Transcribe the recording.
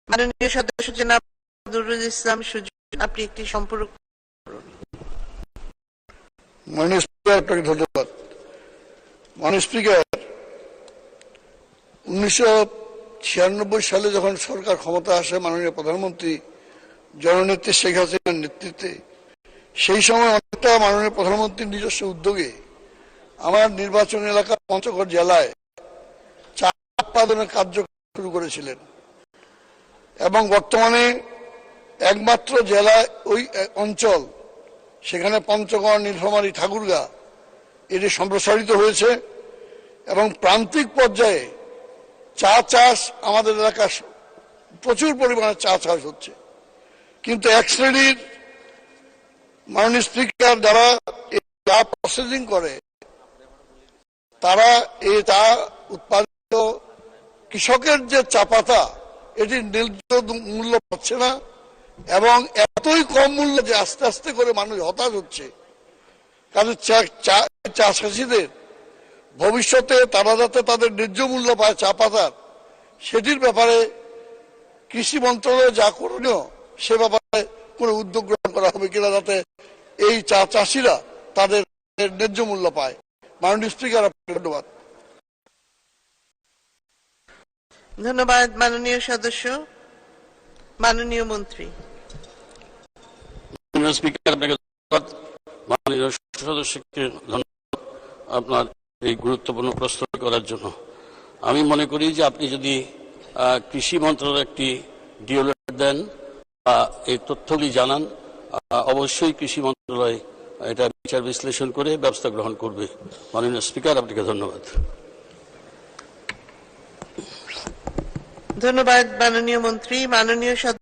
মাননীয় সদস্য জনাব নজরুল ইসলাম সুজন, আপনি একটি সম্পূরক। মাননীয় স্পিকার, আপনাকে ধন্যবাদ। মাননীয় স্পিকার, 1996 সালে যখন সরকার ক্ষমতা আসে মাননীয় প্রধানমন্ত্রী জননেত্রী শেখ হাসিনার নেতৃত্বে, সেই সময় অনেকটা মাননীয় প্রধানমন্ত্রীর নিজস্ব উদ্যোগে আমার নির্বাচন এলাকা পঞ্চগড় জেলায় চা উৎপাদনের কার্য শুরু করেছিলেন এবং বর্তমানে একমাত্র জেলা ওই অঞ্চল, সেখানে পঞ্চগড়, নীলফামারী, ঠাকুরগাঁ এটি সম্প্রসারিত হয়েছে এবং প্রান্তিক পর্যায়ে চা চাষ আমাদের এলাকায় প্রচুর পরিমাণে চা চাষ হচ্ছে। কিন্তু এক শ্রেণীর মাননীয় স্পিকার যারা চা প্রসেসিং করে, তারা এই চা উৎপাদিত কৃষকের যে চা পাতা এটি ন্যায্য মূল্য পাচ্ছে না এবং এতই কম মূল্য যে আস্তে আস্তে করে মানুষ হতাশ হচ্ছে। কারণ চা চাষিদের ভবিষ্যতে তারা যাতে তাদের ন্যায্য মূল্য পায় চা পাতার, সেটির ব্যাপারে কৃষি মন্ত্রণালয় যা করণীয় সে ব্যাপারে কোনো উদ্যোগ গ্রহণ করা হবে কিনা, যাতে এই চা চাষিরা তাদের ন্যায্য মূল্য পায়। মাননীয় স্পিকার, আপনাকে ধন্যবাদ। ধন্যবাদ মাননীয় সদস্য। মাননীয় মন্ত্রী। মাননীয় স্পিকার, আপনাকে ধন্যবাদ। মাননীয় সদস্যকে ধন্যবাদ আপনার এই গুরুত্বপূর্ণ প্রশ্ন করার জন্য। আমি মনে করি যে আপনি যদি কৃষি মন্ত্রণালয়ের একটি ডিও লেটার দেন বা এই তথ্যগুলি জানান, অবশ্যই কৃষি মন্ত্রণালয় এটা বিচার বিশ্লেষণ করে ব্যবস্থা গ্রহণ করবে। মাননীয় স্পিকার, আপনাকে ধন্যবাদ। ধন্যবাদ মাননীয় মন্ত্রী। মাননীয়